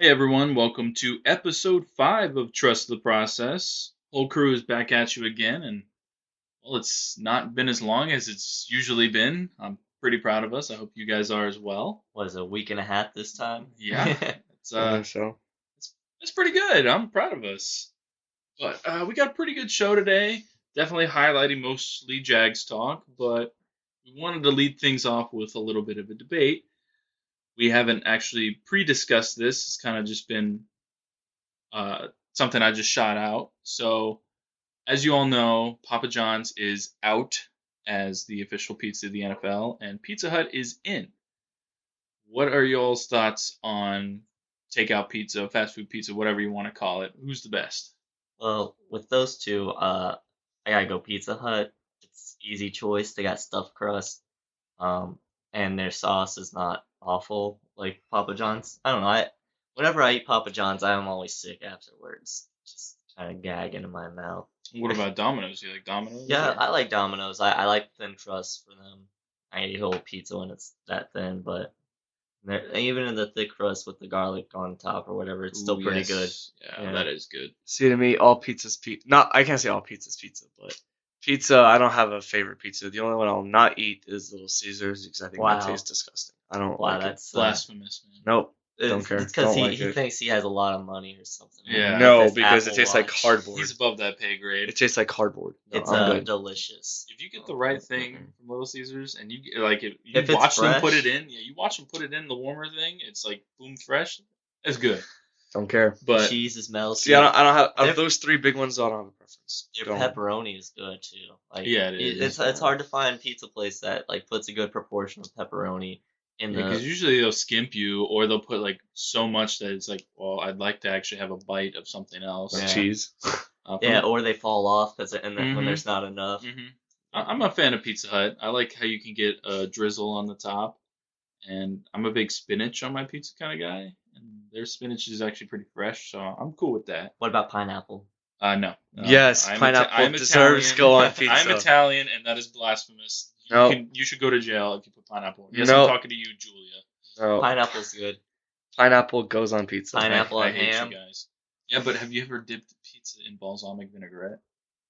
Hey everyone, welcome to episode 5 of Trust the Process. Whole crew is back at you again, and well, it's not been as long as it's usually been. I'm pretty proud of us. I hope you guys are as well. Was a week and a half this time. Yeah, it's So it's pretty good. I'm proud of us. But we got a pretty good show today. Definitely highlighting mostly Jags talk, but we wanted to lead things off with a little bit of a debate. We haven't actually pre-discussed this. It's kind of just been something I just shot out. So, as you all know, Papa John's is out as the official pizza of the NFL, and Pizza Hut is in. What are y'all's thoughts on takeout pizza, fast food pizza, whatever you want to call it? Who's the best? Well, with those two, I gotta go Pizza Hut. It's easy choice. They got stuffed crust, um, and their sauce is not awful like Papa John's. I don't know. Whenever I eat Papa John's, I'm always sick afterwards. Just kind of gagging in my mouth. What about Domino's? You like Domino's? Yeah, or- I like Domino's. I like thin crust for them. I eat whole pizza when it's that thin, but even in the thick crust with the garlic on top or whatever, it's still Ooh, pretty yes. good. Yeah, Yeah. that is good. see to me, all pizza's pizza. Not I can't say all pizza's pizza, but pizza. I don't have a favorite pizza. The only one I'll not eat is Little Caesars because I think Wow. that tastes disgusting. I don't Wow, like it. that's Blasphemous, man. Nope, don't It's care. because Don't he, like he it. thinks he has a lot of money or something. Yeah. No, It's because it Apple tastes like Watch. cardboard. He's above that pay grade. It tastes like cardboard. No, It's I'm good. delicious. If you get the right thing from Little Caesars and you get, like if you If it's watch them put fresh. it in, yeah, you watch them put it in the warmer thing, it's like boom fresh. It's good. Don't care. But Cheese is melty. See, I don't have Their- of those three big ones. I don't have a preference. Their Don't. pepperoni is good too. Like Yeah, it is. It's hard to find pizza place that like puts a good proportion of pepperoni in because the. usually they'll skimp you or they'll put like so much that it's like, well, I'd like to actually have a bite of something else. Like Yeah. cheese. Yeah, or they fall off because when Mhm. there's not enough. I'm a fan of Pizza Hut. I like how you can get a drizzle on the top, and I'm a big spinach on my pizza kind of guy. And their spinach is actually pretty fresh, so I'm cool with that. What about pineapple? No. Yes, pineapple deserves to go on I'm pizza. Italian, and that is blasphemous. No. You should go to jail if you put pineapple. Yes, No. I'm talking to you, Julia. No, Pineapple's good. pineapple goes on pizza. Pineapple I and hate ham. you guys. Yeah, but have you ever dipped pizza in balsamic vinaigrette?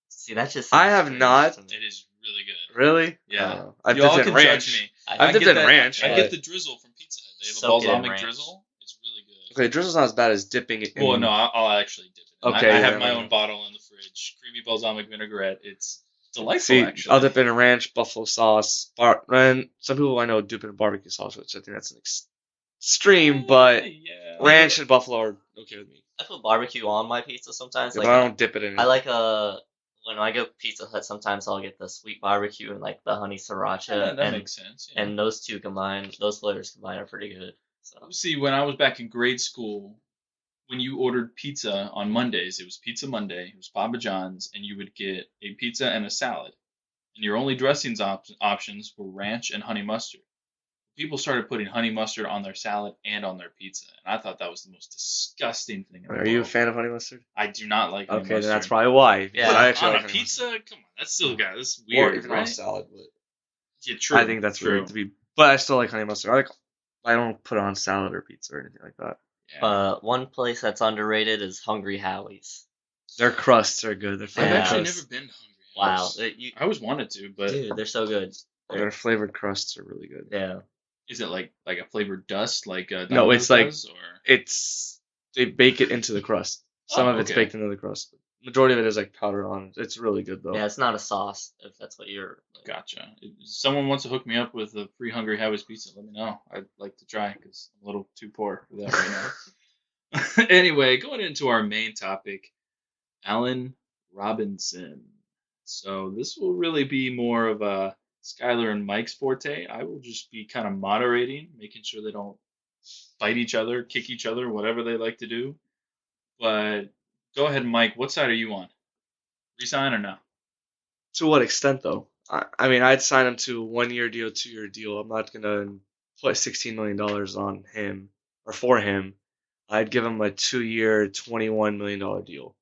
See, that just. I seems have strange not. to me. It is really good. Really? Yeah. I've Y'all dipped in can ranch. judge me. I I've dipped get in that- ranch. I but- get the drizzle from Pizza Hut. They have a Soak it in balsamic ranch. drizzle. It's really good. Okay, drizzle's not as bad as dipping it in. Well, no, I'll actually dip it. Okay, I yeah, have my yeah. own bottle in the fridge. Creamy balsamic vinaigrette. It's delightful, See, actually. I'll dip in a ranch, buffalo sauce, and some people I know dip in barbecue sauce, which I think that's an extreme, but yeah. ranch and buffalo are okay with me. I put barbecue on my pizza sometimes. Yeah, Like but I don't dip it in. I like when I go Pizza Hut, sometimes I'll get the sweet barbecue and like the honey sriracha, Yeah, that and makes sense. Yeah. and those those flavors combined are pretty good. So See, when I was back in grade school, when you ordered pizza on Mondays, it was Pizza Monday, it was Papa John's, and you would get a pizza and a salad. And your only dressings options were ranch and honey mustard. People started putting honey mustard on their salad and on their pizza, and I thought that was the most disgusting thing in the Are you a world. fan of honey mustard? I do not like honey Okay, mustard. then that's probably why. Yeah. But I actually On like a honey pizza? Come on, that's still got that's mustard. Or weird, even on right? a salad, but Yeah, true. I think that's true. weird to be. But I still like honey mustard. I don't put it on salad or pizza or anything like that. Yeah. one place that's underrated is Hungry Howie's. Their crusts are good. Their I've flavored Yeah. actually crusts. never been to Hungry Wow, House. you, I always wanted to, but dude, they're so good. Their flavored crusts are really good. Yeah, is it like a flavored dust like No, Domino's it's like- does, or It's they bake it into the crust. Some Oh, of it's okay. baked into the crust. Majority of it is like powdered on. It's really good though. yeah, it's not a sauce if that's what you're. Gotcha. If someone wants to hook me up with a free Hungry Howie's pizza, let me know. I'd like to try because I'm a little too poor for that right now. Anyway, going into our main topic, Allen Robinson. So this will really be more of a Skylar and Mike's forte. I will just be kind of moderating, making sure they don't fight each other, kick each other, whatever they like to do. But go ahead, Mike. What side are you on? Resign or no? To what extent though? I mean, I'd sign him to a 1-year deal, 2-year deal. I'm not gonna put $16 million on him or for him. I'd give him a 2-year, $21 million deal.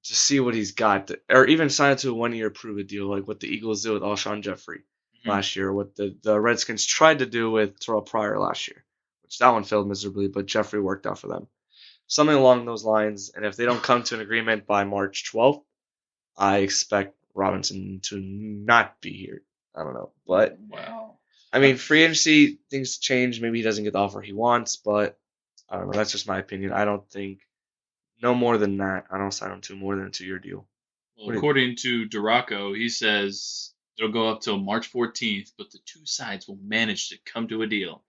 To see what he's got, or even sign it to a 1-year prove it deal, like what the Eagles did with Alshon Jeffrey Mhm. last year, what the Redskins tried to do with Terrell Pryor last year, which that one failed miserably, but Jeffrey worked out for them. something along those lines. And if they don't come to an agreement by March 12th, I expect Robinson to not be here. I don't know, but Wow. I mean, free agency things change. Maybe he doesn't get the offer he wants, but I don't know. That's just my opinion. I don't think no more than that. I don't sign him to more than a 2-year deal. Well, according to Duraco, he says it'll go up till March 14th, but the two sides will manage to come to a deal.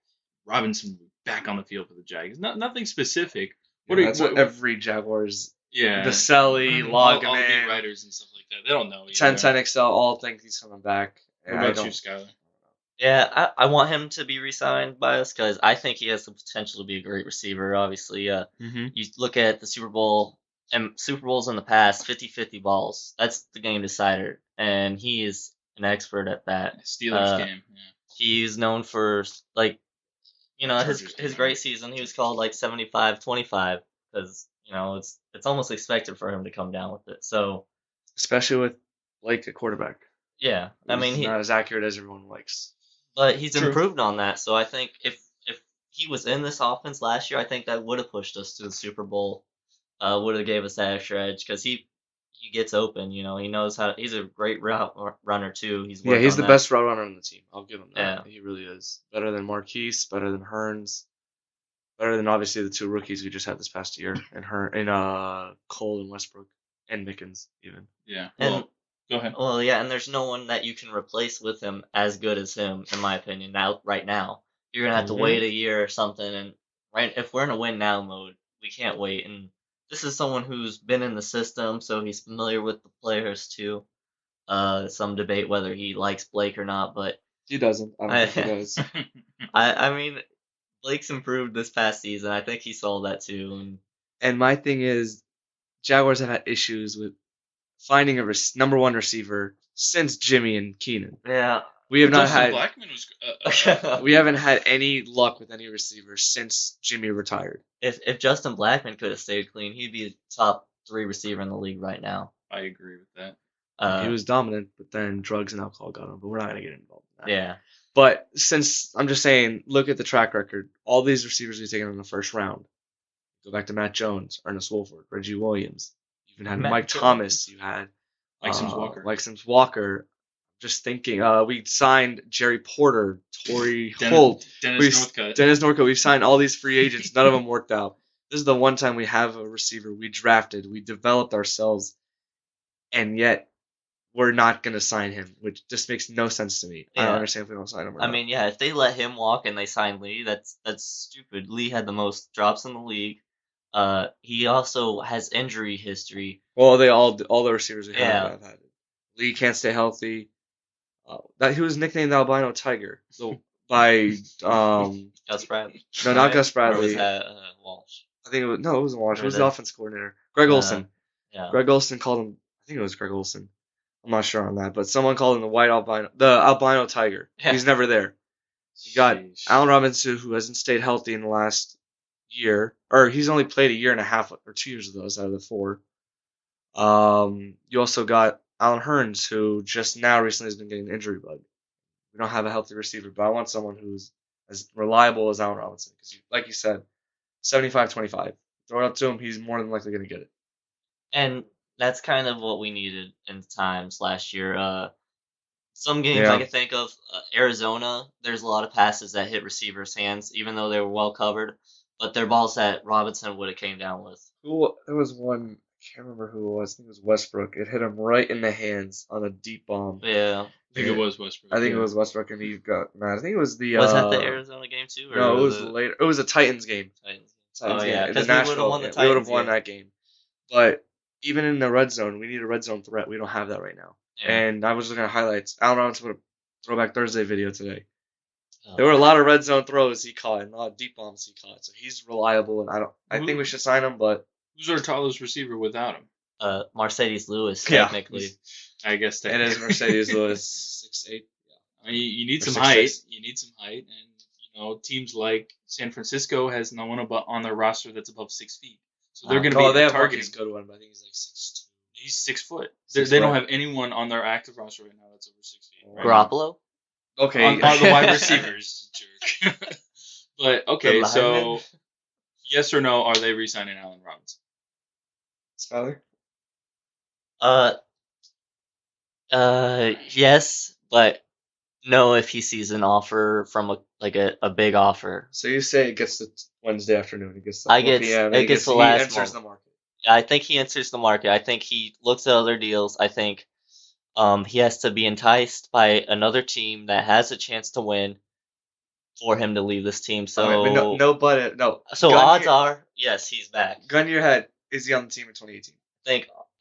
Robinson will be back on the field for the Jags. Nothing specific. That's what every Jaguars, Yeah, Baselli, all the beat Logman, writers and stuff like that. They don't know. 1010 Excel all think he's coming back. What about you, Skyler? Yeah, I want him to be re-signed by us because I think he has the potential to be a great receiver. Obviously, you look at the Super Bowl and Super Bowls in the past, 50-50 balls. That's the game decider, and he is an expert at that. Steelers game. Yeah. He's known for his game. great season. He was called like 75-25 because it's almost expected for him to come down with it. So especially with Blake at quarterback. Yeah, I mean he's not as accurate as everyone likes. But he's improved on that. So I think if he was in this offense last year, I think that would have pushed us to the Super Bowl. Would have gave us that extra edge because he gets open. He knows how. He's a great route runner too. He's the best route runner on the team. I'll give him that. Yeah. He really is better than Marquise, better than Hearns, better than obviously the two rookies we just had this past year, and Cole and Westbrook and Mickens even. Yeah. Go ahead. Well, yeah, and there's no one that you can replace with him as good as him, in my opinion. Right now, you're gonna have to wait a year or something. And if we're in a win now mode, we can't wait. And this is someone who's been in the system, so he's familiar with the players too. Some debate whether he likes Blake or not, but he doesn't. I don't think he does. I mean, Blake's improved this past season. I think he saw that too. And my thing is, Jaguars have had issues with finding a number one receiver since Jimmy and Keenan. Yeah. We have not had. Blackman was, we haven't had any luck with any receiver since Jimmy retired. If Justin Blackman could have stayed clean, he'd be the top 3 receiver in the league right now. I agree with that. He was dominant, but then drugs and alcohol got him. But we're not going to get involved in that. Yeah. But since I'm just saying, look at the track record. All these receivers we've taken in the first round. Go back to Matt Jones, Ernest Wolford, Reggie Williams. You even had Mike Thomas. You had Mike Sims Walker. Just thinking, we signed Jerry Porter, Torrey Holt, Dennis Northcutt. We've signed all these free agents. None of them worked out. This is the one time we have a receiver we drafted, we developed ourselves, and yet we're not going to sign him, which just makes no sense to me. Yeah. I don't understand if we don't sign him. I mean, yeah, if they let him walk and they sign Lee, that's stupid. Lee had the most drops in the league. He also has injury history. Well, all the receivers we have had it. Lee can't stay healthy. That he was nicknamed the albino tiger. So by Gus Bradley. No, not Gus Bradley. Or was that Walsh? I think it wasn't Walsh. It was the offense coordinator, Greg Olson. Yeah. Greg Olson called him. I think it was Greg Olson. I'm not sure on that, but someone called him the albino tiger. Yeah. He's never there. You got Allen Robinson, who hasn't stayed healthy in the last year, or he's only played a year and a half or 2 years of those out of the 4. You also got Alan Hearns, who just now recently has been getting an injury bug. We don't have a healthy receiver, but I want someone who's as reliable as Allen Robinson. Because, like you said, 75-25. Throw it up to him, he's more than likely going to get it. And that's kind of what we needed in times last year. Some games I can think of, Arizona, there's a lot of passes that hit receivers' hands, even though they were well covered. But they're balls that Robinson would have came down with. There was one, I can't remember who it was. I think it was Westbrook. It hit him right in the hands on a deep bomb. Yeah. I think it was Westbrook. I think it was Westbrook, and he got mad. I think it was the... Was that the Arizona game, too? No, it was later. It was a Titans game. Titans game. Yeah, because we would have won the Titans. We would have won that game. But even in the red zone, we need a red zone threat. We don't have that right now. Yeah. And I was looking at highlights. Allen Robinson put a Throwback Thursday video today. There were a lot of red zone throws he caught and a lot of deep bombs he caught. So he's reliable, and I think we should sign him, but... Who's our tallest receiver without him? Mercedes Lewis, technically. I guess technically. It is Mercedes Lewis, 6'8". Yeah. I mean, you need some height. You need some height, and teams like San Francisco has no one on their roster that's above 6 feet. So they're going to be they have targeting. Good one, but I think he's like 6'2". He's 6 foot. They don't have anyone on their active roster right now that's over 6 feet. Right Garoppolo? Okay. On the wide receivers, jerk. But, okay, so Yes or no? Are they re-signing Allen Robinson? Skyler? Uh, yes, but no if he sees an offer from a big offer. So you say it gets to Wednesday afternoon. It gets to I 4 gets p.m. and it gets the he last enters moment. the market. I think he enters the market. I think he looks at other deals. I think he has to be enticed by another team that has a chance to win for him to leave this team. Okay, but So no. so Gun odds your, are yes, he's back. gun your head. Is he on the team in 2018?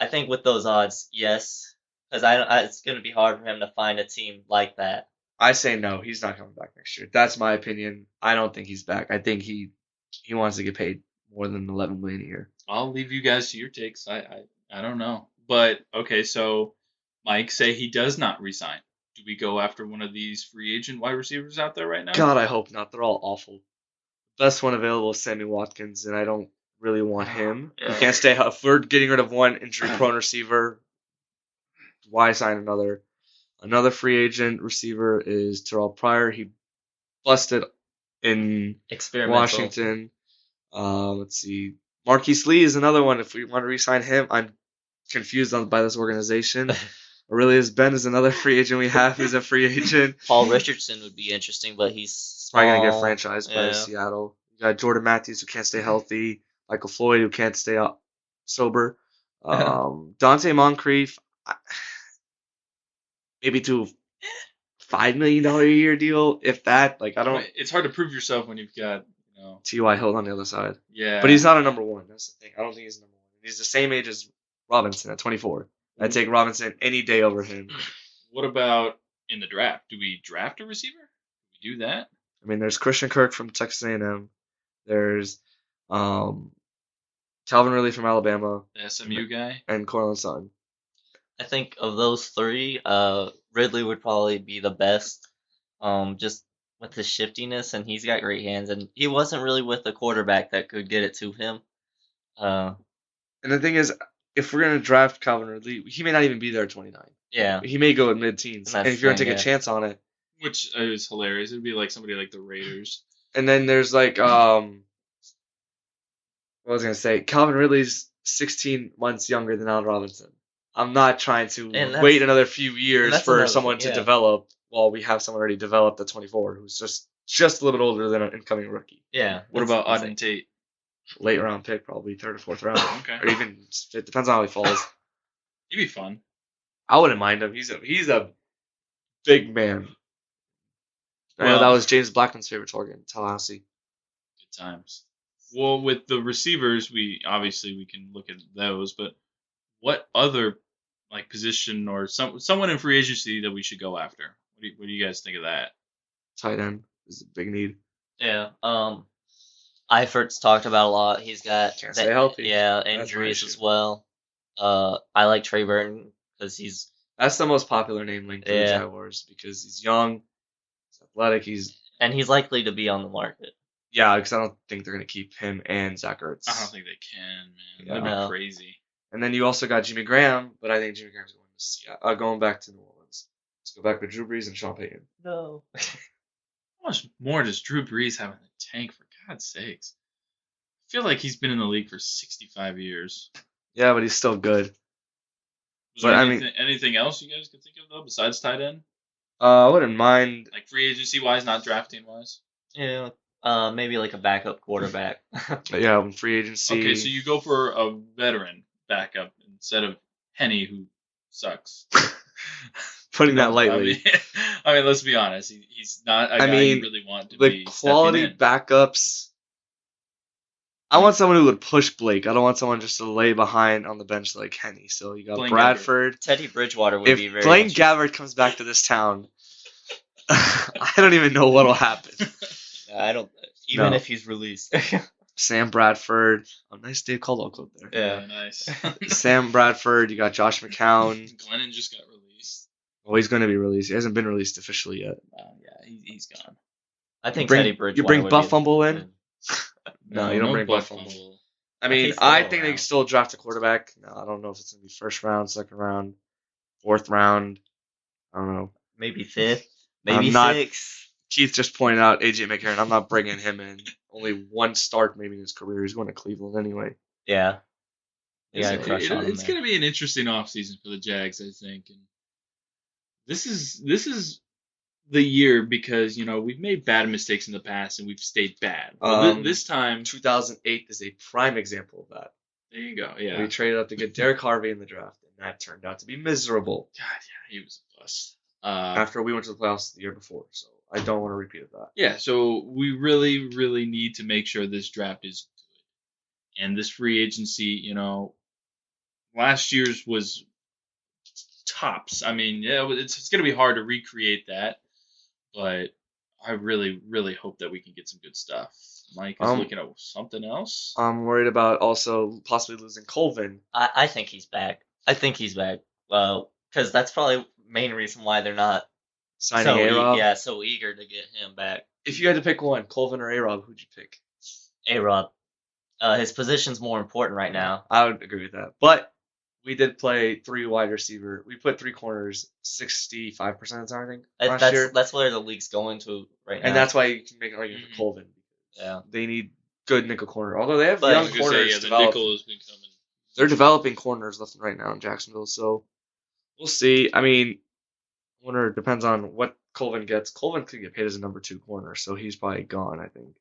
I think with those odds, yes, because it's going to be hard for him to find a team like that. I say no. He's not coming back next year. That's my opinion. I don't think he's back. I think he wants to get paid more than $11 million a year. I'll leave you guys to your takes. I don't know. But okay, so Mike say he does not resign. Do we go after one of these free agent wide receivers out there right now? God, I hope not. They're all awful. Best one available is Sammy Watkins, and I don't really want him. Yeah. You can't stay. If we're getting rid of one injury-prone receiver, why sign another? Another free agent receiver is Terrell Pryor. He busted in Experimental. Washington. Let's see. Marquise Lee is another one. If we want to re-sign him, I'm confused by this organization. Aurelius Ben is another free agent we have. He's a free agent. Paul Richardson would be interesting, but he's Probably going to get small. franchised by Yeah. Seattle. You got Jordan Matthews, who can't stay healthy. Michael Floyd, who can't stay sober. Dante Moncrief, maybe to $5 million a year deal, if that. Like, I don't. It's hard to prove yourself when you've got, T.Y. Hilton on the other side. Yeah. But he's not a number one. That's the thing. I don't think he's number one. He's the same age as Robinson at 24. I'd take Robinson any day over him. What about in the draft? Do we draft a receiver? Do we do that? I mean, there's Christian Kirk from Texas A&M. There's Calvin Ridley from Alabama. The SMU guy? And Cortland Sutton. I think of those three, Ridley would probably be the best. Just with his shiftiness, and he's got great hands, and he wasn't really with a quarterback that could get it to him. And the thing is, if we're gonna draft Calvin Ridley, he may not even be there at 29. Yeah. He may go at mid-teens, and if you're gonna take a chance on it, which is hilarious, it'd be like somebody like the Raiders. And then there's like what was I gonna say? Calvin Ridley's 16 months younger than Allen Robinson. I'm not trying to wait another few years for someone to develop while we have someone already developed at 24 who's just a little bit older than an incoming rookie. Yeah. What about Auden Tate? Late round pick, probably third or fourth round. Okay. Or even it depends on how he falls. He'd be fun. I wouldn't mind him. He's a big man. I know that was James Blackman's favorite target in Tallahassee. Good times. Well, with the receivers, we can look at those, but what other like position or someone in free agency that we should go after? What do you guys think of that? Tight end is a big need. Yeah. Eifert's talked about a lot. He's got Can't stay healthy. Yeah, injuries as well. I like Trey Burton because that's the most popular name linked to the Jaguars because he's young, he's athletic, he's likely to be on the market. Yeah, because I don't think they're gonna keep him and Zach Ertz. I don't think they can, man. That'd be crazy. And then you also got Jimmy Graham, but I think Jimmy Graham's going to Seattle, going back to New Orleans. Let's go back with Drew Brees and Sean Payton. No. How much more does Drew Brees have in the tank, for God's sakes? I feel like he's been in the league for 65 years. Yeah, but he's still good. Was there anything else you guys could think of, though, besides tight end? I wouldn't mind. Like free agency-wise, not drafting-wise? Yeah, maybe like a backup quarterback. Yeah, free agency. Okay, so you go for a veteran backup instead of Henny, who sucks. Putting that lightly. I mean, let's be honest. He's not a guy you really want to be. The quality backups. I want someone who would push Blake. I don't want someone just to lay behind on the bench like Henny. So you got Blaine Bradford. Gabbert. Teddy Bridgewater would be very. If Blaine Gabbert comes back to this town, I don't even know what'll happen. I don't. Even if he's released. Sam Bradford. Oh, nice Dave Caldwell quote there. Yeah, nice. Sam Bradford. You got Josh McCown. Glennon just got released. Oh, he's going to be released. He hasn't been released officially yet. Yeah, he's gone. I think Teddy Bridgewater. You bring Buff Fumble in? No, you don't bring Buff Fumble. I mean, I think they can still draft a quarterback. No, I don't know if it's going to be first round, second round, fourth round. I don't know. Maybe fifth. Maybe sixth. Keith just pointed out AJ McCarron. I'm not bringing him in. only one start maybe in his career. He's going to Cleveland anyway. Yeah. You It's, got a crush on him it's there. going to be an interesting offseason for the Jags, I think. And this is the year because we've made bad mistakes in the past and we've stayed bad. Well, this time, 2008 is a prime example of that. there you go. Yeah. We traded up to get Derek Harvey in the draft, and that turned out to be miserable. God, yeah, he was a bust. After we went to the playoffs the year before, so I don't want to repeat that. Yeah, so we really, really need to make sure this draft is good. And this free agency, last year's was tops. I mean, yeah, it's going to be hard to recreate that, but I really, really hope that we can get some good stuff. Mike is looking at something else. I'm worried about also possibly losing Colvin. I think he's back. Well, because that's probably the main reason why they're not Signing A-Rob. so eager to get him back. If you had to pick one, Colvin or A-Rob, who'd you pick? A-Rob. His position's more important right now. I would agree with that. But we did play 3 wide receiver. We put 3 corners 65% of the time, I think, last year. That's where the league's going to right now. And that's why you can make an argument for Colvin. Yeah. They need good nickel corner. Although they have But- young I was gonna say, corners yeah, the developed. nickel has been coming. They're developing corners left and right now in Jacksonville, so we'll see. I mean, I wonder, it depends on what Colvin gets. Colvin could get paid as a number 2 corner, so he's probably gone, I think.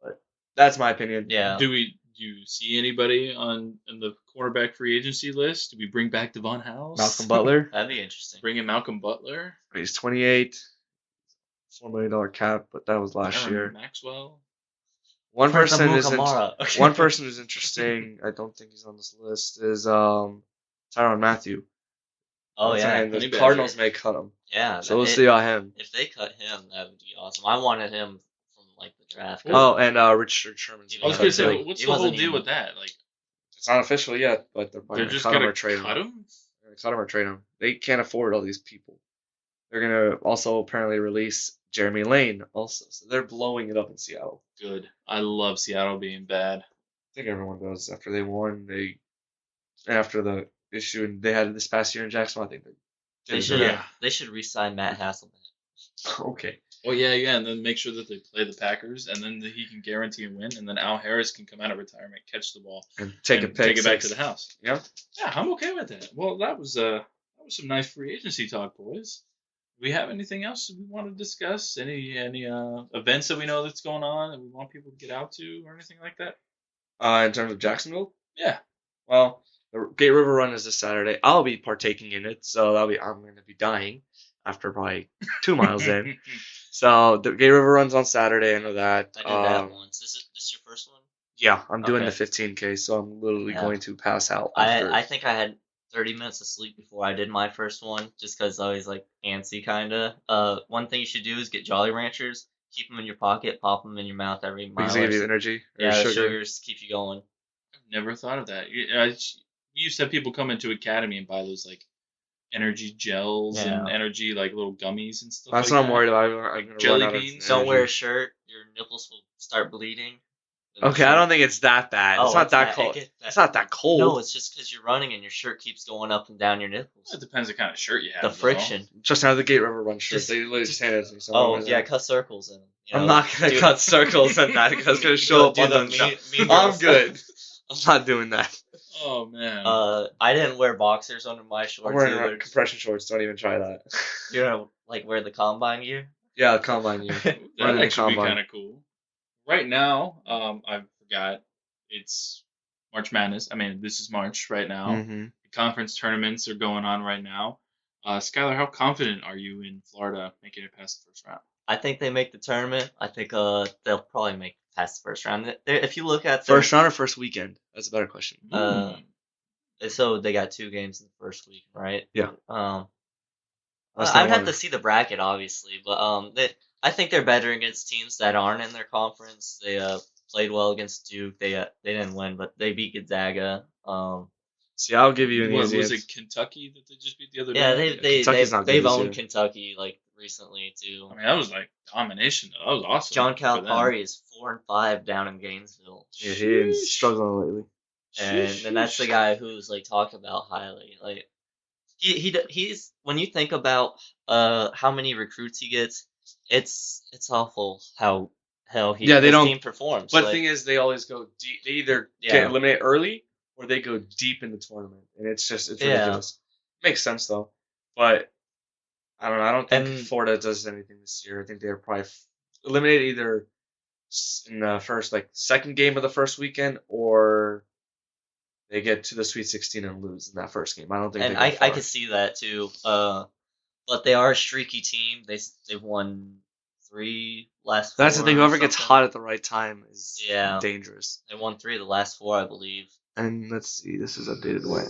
But that's my opinion. Yeah. Do you see anybody in the quarterback free agency list? Do we bring back Devon House? Malcolm Butler. That'd be interesting. Bring in Malcolm Butler. He's 28. $4 million cap, but that was last Aaron year. Maxwell. One person is Kamara. one person who's interesting. I don't think he's on this list. Is Tyrann Mathieu. Oh yeah. And the Honey Cardinals Badger. may cut him, Yeah. so we'll see about him. If they cut him, that would be awesome. I wanted him from like the draft. Oh, and Richard Sherman's. I I was Yeah, gonna but say, like, what's he the whole wasn't deal even- with that? Like, It's not official yet, but they're they're going to just cut him gonna or trade cut him. him? They're gonna cut him or trade him. They can't afford all these people. They're gonna also apparently release Jeremy Lane also, so they're blowing it up in Seattle. Good. I love Seattle being bad. I think everyone does. After they won, after the issue and they had this past year in Jacksonville, I think They should. Yeah. They should re-sign Matt Hasselman. okay. Oh yeah, and then make sure that they play the Packers, and then he can guarantee a win, and then Al Harris can come out of retirement, catch the ball, And take and a pick, take it back to six. the house. Yeah. Yeah, I'm okay with that. Well, that was some nice free agency talk, boys. Do we have anything else that we want to discuss? Any events that we know that's going on that we want people to get out to, or anything like that? In terms of Jacksonville, Yeah. well, the Gate River Run is this Saturday. I'll be partaking in it, so I'm going to be dying after probably 2 miles in. So the Gate River Run's on Saturday. I know that. I did that once. This your first one? Yeah, I'm doing Okay. the 15K, so I'm literally Yeah. going to pass out. After. I think I had 30 minutes of sleep before I did my first one, just because I was like antsy kind of. One thing you should do is get Jolly Ranchers, keep them in your pocket, pop them in your mouth every mile. because they give you energy. Or Yeah, the sugar. sugars keep you going. I've never thought of that. We used to have people come into Academy and buy those like energy gels and Yeah. energy like little gummies and stuff. That's like what I'm that. worried about. I'm gonna Jelly run out of beans? Don't wear a energy. shirt; your nipples will start bleeding. Okay, I don't think it's that bad. It's not that cold. It's not that cold. No, it's just because you're running and your shirt keeps going up and down your nipples. It depends what kind of shirt you have. The though. friction. Just out of the Gate River Run shirt. Just- They literally just handed it to me. So Oh I'm yeah, cut circles in them. I'm not gonna cut circles in that because it's gonna show up Do on the the shot. Mean I'm Girls good. stuff. I'm not doing that. Oh man. I didn't wear boxers under my shorts I'm wearing either. compression shorts. Don't even try that. You're gonna like wear the combine gear. Yeah, combine you. that running the actually be combine. kind of cool. Right now, I forgot it's March Madness. I mean, this is March right now. Mm-hmm. The conference tournaments are going on right now. Skylar, how confident are you in Florida making it past the first round? I think they make the tournament. I think they'll probably make past the first round. If you look at their, First round or first weekend? That's a better question. so they got 2 games in the first week, right? Yeah. That's I not would have one. to see the bracket, obviously, but I think they're better against teams that aren't in their conference. They played well against Duke. They didn't win, but they beat Gonzaga. See, I'll give you an What, easy was answer. it Kentucky that they just beat the other Yeah, day? Kentucky's not good they've this owned year. Kentucky like recently too. I mean, that was like domination. Though. That was awesome. John for them. Calipari is 4-5 down in Gainesville, Yeah, he is Sheesh. struggling lately. and that's the guy who's like talked about highly. Like he's when you think about how many recruits he gets, it's awful how hell, Yeah, they his don't- team performs. But like, the thing is, they always go deep. They either Yeah. get eliminated early or they go deep in the tournament, and it's Yeah. ridiculous. Makes sense though, but I don't know. I don't think And- Florida does anything this year. I think they're probably eliminated either in the first second game of the first weekend, or they get to the Sweet 16 and lose in that first game. I don't think. and they go I far. could see that too. But they are a streaky team. They've won 3 last 4. That's the thing. or Whoever gets something. hot at the right time is Yeah. dangerous. They won 3 of the last 4, I believe. And let's see. This is updated when.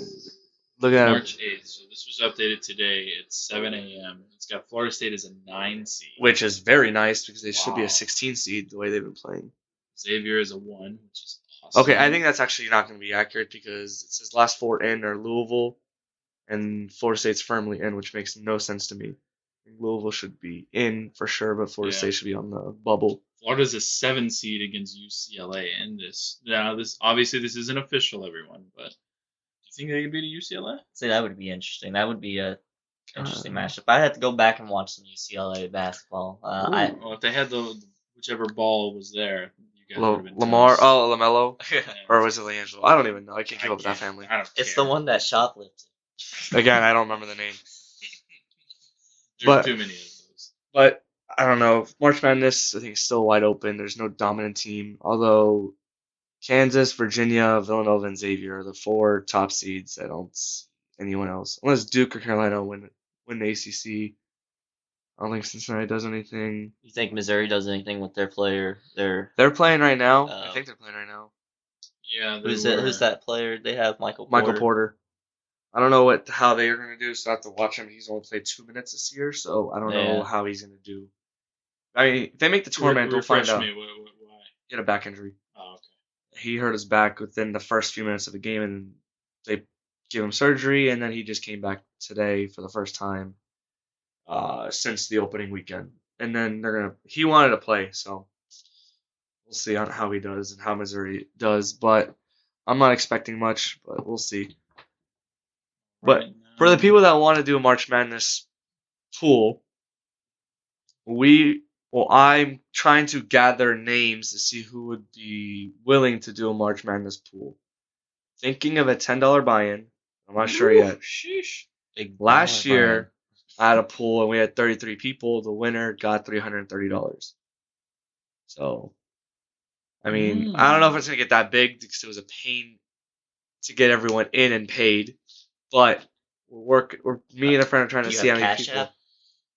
Look at March 8th. So this was updated today at 7 a.m. It's got Florida State as a 9 seed. which is very nice because they should be Wow. a 16 seed the way they've been playing. Xavier is a 1, which is awesome. Okay, I think that's actually not going to be accurate because it says last 4 in are Louisville, and Florida State's firmly in, which makes no sense to me. Louisville should be in for sure, but Florida Yeah. State should be on the bubble. Florida's a 7 seed against UCLA in this. Now, this obviously this isn't official, everyone, but do you think they could beat a UCLA? So that would be interesting. That would be a interesting Uh, matchup. I had to go back and watch some UCLA basketball. Well, if they had the whichever ball was there, you guys would have been Lamar, toast. LaMelo, Yeah. or was it LeAngelo? I don't even know. I can't keep up with that can't- family. I don't It's care. the one that shoplifted. Again, I don't remember the name. There's but- too many of those. But I don't know. March Madness, I think, is still wide open. There's no dominant team. Although Kansas, Virginia, Villanova, and Xavier are the 4 top seeds. I don't see anyone else. Unless Duke or Carolina win the ACC. I don't think Cincinnati does anything. You think Missouri does anything with their player? Their They're playing right now. Oh. I think they're playing right now. Yeah, who's that player? They have Michael Michael Porter. I don't know how they are going to do, so I have to watch him. He's only played 2 minutes this year, so I don't know Yeah. how he's going to do. I mean, if they make the tournament, we'll find Refresh out. me. Why? He had a back injury. Oh, okay. He hurt his back within the first few minutes of the game, and they gave him surgery, and then he just came back today for the first time since the opening weekend. And then he wanted to play, so we'll see on how he does and how Missouri does. But I'm not expecting much, but we'll see. But Right for the now- people that want to do a March Madness pool, I'm trying to gather names to see who would be willing to do a March Madness pool. Thinking of a $10 buy-in. I'm not sure yet. Sheesh. Big Last dollar year, I had a pool and we had 33 people. The winner got $330. So, I mean, I don't know if it's going to get that big because it was a pain to get everyone in and paid. But me and a friend are trying buy-in. to Do see you how have many Cash people. App?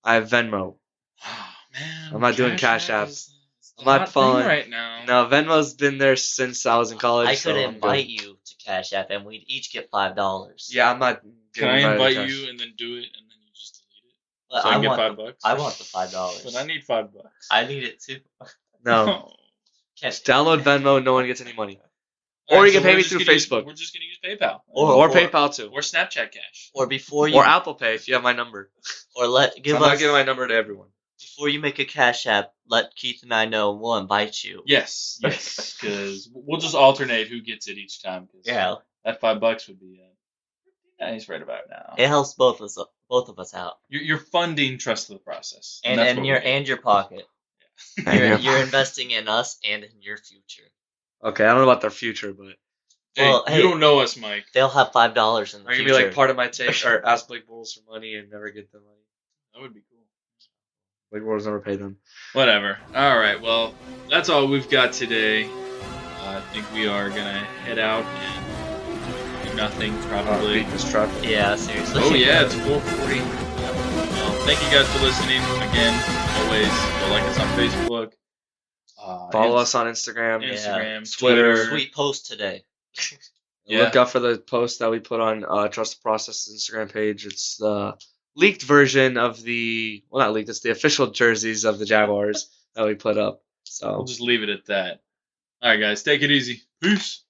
I have Venmo. Oh, man, I'm not doing Cash App. is I'm not hot thing following- right now. No, Venmo's been there since I was in college. I so could I'm good. invite you to Cash App, and we'd each get $5. Yeah, I'm not. Can I getting invite cash. you and then do it and then you just delete it? But So I I can get want $5. I want the $5. But I need $5. I need it too. No. Can't- Just download Venmo. No one gets any money. All Or right, you can so pay we're me just through gonna use- Facebook. We're just gonna use PayPal Or Or- PayPal too. or Snapchat Cash. Or before you Or Apple Pay if you have my number. or let give I'm us not giving my number to everyone. before you make a Cash App. Let Keith and I know. We'll invite you. Yes, because we'll just alternate who gets it each time. 'Cause Yeah, that $5 would be nice right about now. it helps both of us out, You're funding trust of the process, and that's and what your we do. and your pocket. You're investing in us and in your future. Okay, I don't know about their future, but Hey, Well, you hey. don't know us, Mike. They'll have $5 in the are you future. gonna be like part of my take or ask Blake Bortles for money and never get the money? That would be cool. Blake Bortles never pay them. Whatever. All right. Well, that's all we've got today. I think we are gonna head out and do nothing probably. Beat this truck. Yeah, seriously. Oh yeah, it's 4:40. Well, thank you guys for listening. Again, always go like us on Facebook. Follow us on Instagram. Yeah. Instagram, Twitter. Twitter. Sweet post today. Yeah. Look out for the post that we put on Trust the Process's Instagram page. It's the leaked version of well, not leaked. It's the official jerseys of the Jaguars that we put up. So We'll just leave it at that. All right, guys, take it easy. Peace.